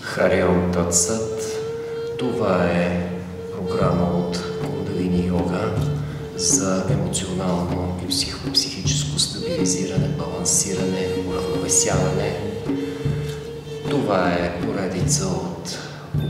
Хариом Татсат. Това е програма от Кундалини йога за емоционално и психическо стабилизиране, балансиране, уравновесяване. Това е поредица от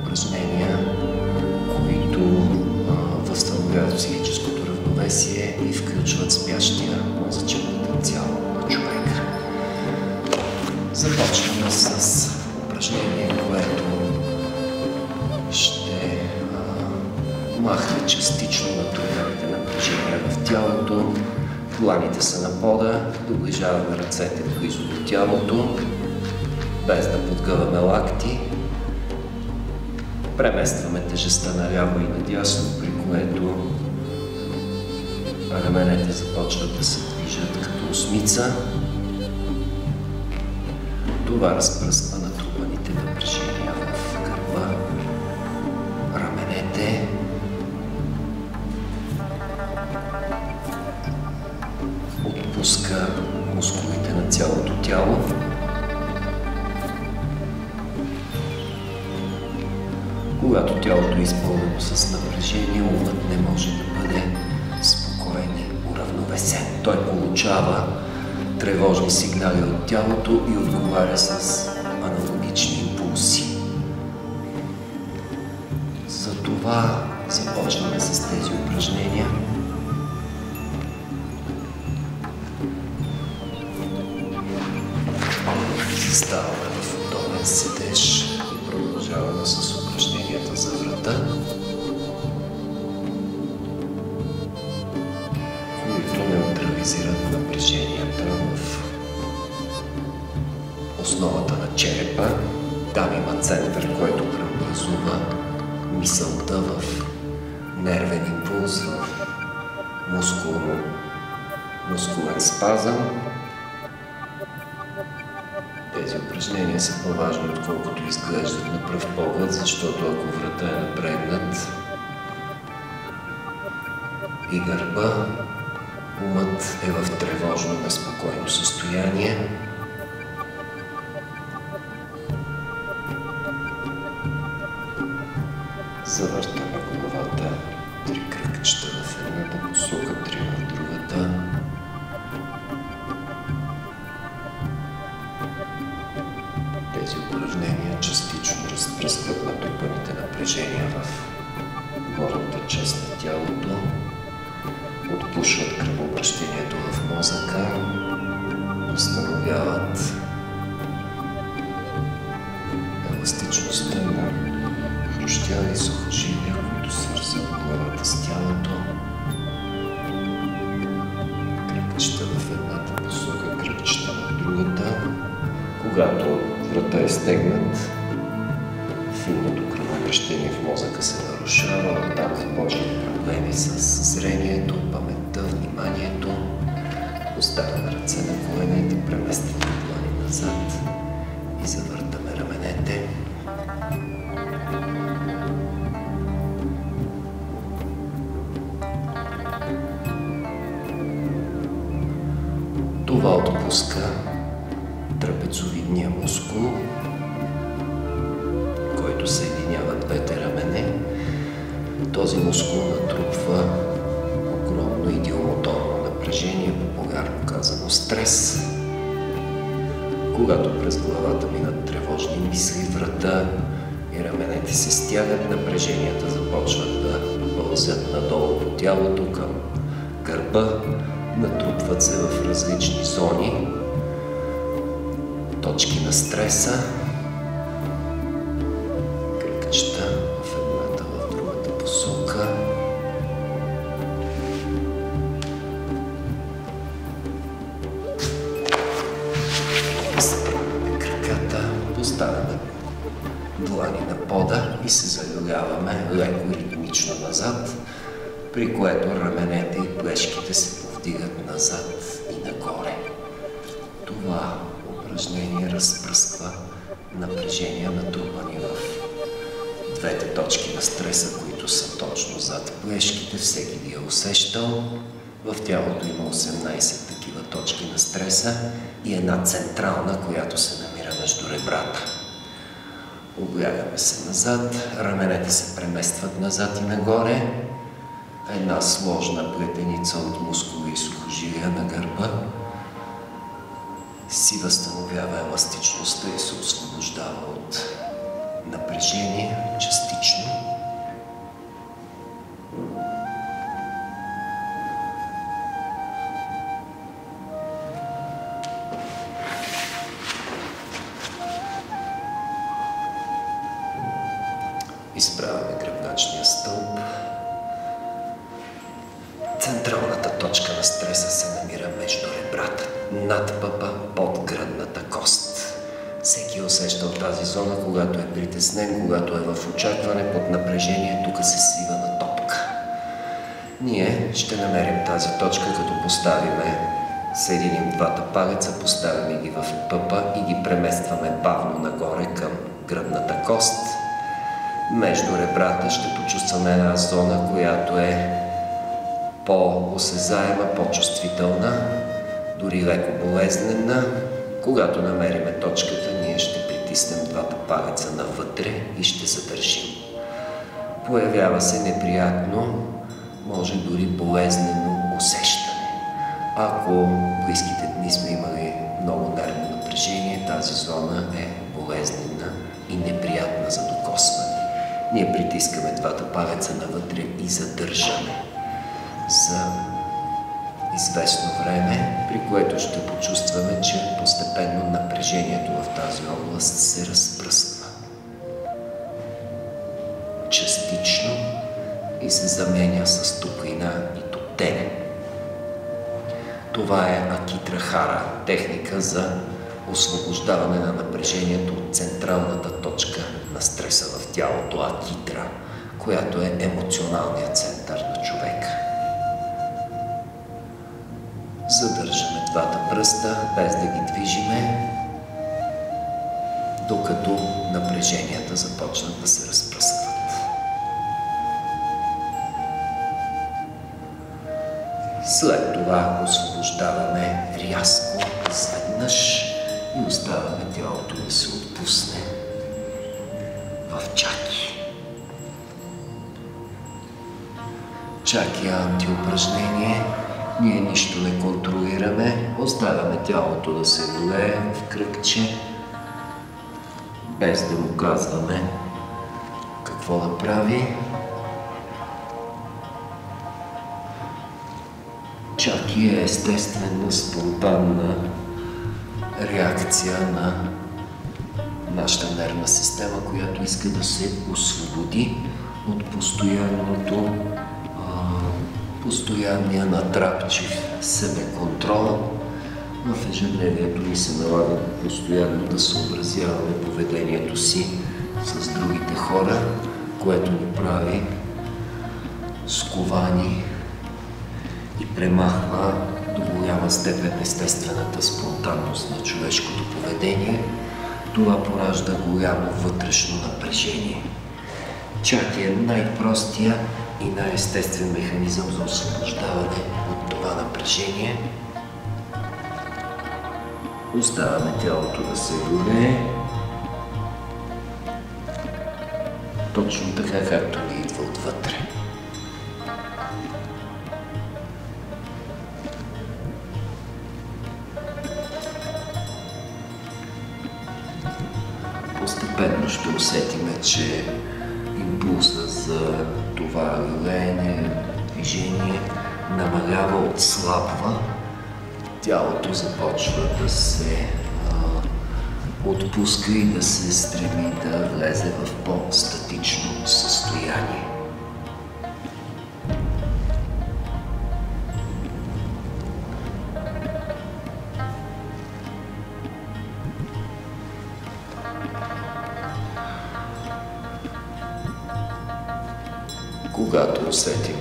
упражнения, които възстановяват психическото равновесие и включват спящия мозъчен потенциал на човека. Започваме с упражнение, което ще махне частично натрупаните напрежения в тялото. Дланите са на пода, доближаваме ръцете близо до тялото, без да подгъваме лакти. Преместваме тежестта наляво и надясно, при което раменете започват да се движат като осмица. Това разпръсква натрупаните напрежения в гърба, раменете. Отпуска мускулите на цялото тяло. Когато тялото е изпълнено с напрежение, умът не може да бъде спокоен и уравновесен. Той получава тревожни сигнали от тялото и отговаря с аналогични импулси. Затова започваме с тези упражнения. Заставаме в удобен седеж и продължаваме с упражненията за врата, които неутрализират напреженията в основата на черепа. Там има център, който преобразува мисълта в нервен импулс, в мускулен спазъм. Тези упражнения са по-важни, отколкото изглеждат на пръв поглед, защото ако врата е напрегнат и гърба, умът е в тревожно, неспокойно състояние. Завъртаме главата 3 кръгчета в едната посока, 3 в другата. Тези упражнения частично разпръскват натрупаните напрежения в горната част на тялото, отпушват кръвообращението в мозъка, възстановяват еластичността на хрущяли и сухожилия, които свързват главата с тялото. Кръгчета в едната посока, кръгчета в другата. Когато врата е стегнат, финното кръвообращение в мозъка се нарушава, оттам започват проблеми с зрението, паметта, вниманието. Поставяме ръце на коленете, преместваме длани назад и завъртаме раменете. Това отпуска трапецовидния мускул, който съединява двете рамене. Този мускул натрупва огромно идиомоторно напрежение, популярно казано стрес. Когато през главата минат тревожни мисли, врата и раменете се стягат, напреженията започват да пълзят надолу по тялото към гърба, натрупват се в различни зони, точки на стреса, кръгчета в едната, в другата посока. Изправяме краката, поставяме длани на пода и се залюляваме леко ритмично назад, при което раменете и плешките се повдигат назад и нагоре. Това упражнение разпръсква напрежения, натрупани в двете точки на стреса, които са точно зад плешките. Всеки ги е усещал. В тялото има 18 такива точки на стреса и една централна, която се намира между ребрата. Облягаме се назад, раменете се преместват назад и нагоре. Една сложна плетеница от мускули и сухожилия на гърба си възстановява еластичността и се освобождава от напрежение частично. Изправяме гръбначния стълб. Централната точка на стреса се намира между ребрата, над пъпа, под гръдната кост. Всеки усещал тази зона, когато е притеснен, когато е в очакване, под напрежение, тук се свива на топка. Ние ще намерим тази точка, като съединим двата палеца, поставяме ги в пъпа и ги преместваме бавно нагоре към гръдната кост. Между ребрата ще почувстваме една зона, която е по-осезаема, по-чувствителна, дори леко болезнена. Когато намериме точката, ние ще притиснем двата палеца навътре и ще задържим. Появява се неприятно, може дори болезнено усещане. Ако близките дни сме имали много нервно напрежение, тази зона е болезнена и неприятна за докосване. Ние притискаме двата палеца навътре и задържаме за известно време, при което ще почувстваме, че постепенно напрежението в тази област се разпръсква частично и се заменя с топлина и топтене. Това е акитрахара, техника за освобождаване на напрежението от централната точка на стреса в тялото, акитра, която е емоционалният център на човека. Задържаме двата пръста, без да ги движиме, докато напреженията започнат да се разпръскват. След това освобождаваме рязко, изведнъж и оставяме тялото да се отпусне в чаки. Чаки е антиупражнение. Ние нищо не контролираме, оставяме тялото да се влее в кръгче, без да му казваме какво да прави. Чаки е естествена, спонтанна реакция на нашата нервна система, която иска да се освободи от постоянния натрапчив себеконтрол. В ежедневието ни се налага постоянно да съобразяваме поведението си с другите хора, което ни прави сковани и премахва до голяма степен естествената спонтанност на човешкото поведение. Това поражда голямо вътрешно напрежение. Чаки е най-простия и най-естествен механизъм за освобождаване от това напрежение. Оставяме тялото да се влее точно така, както ни идва отвътре. Постепенно ще усетиме, че импулса за това леене, движение намалява, отслабва. Тялото започва да се отпуска и да се стреми да влезе в по-статично състояние. Когато усетим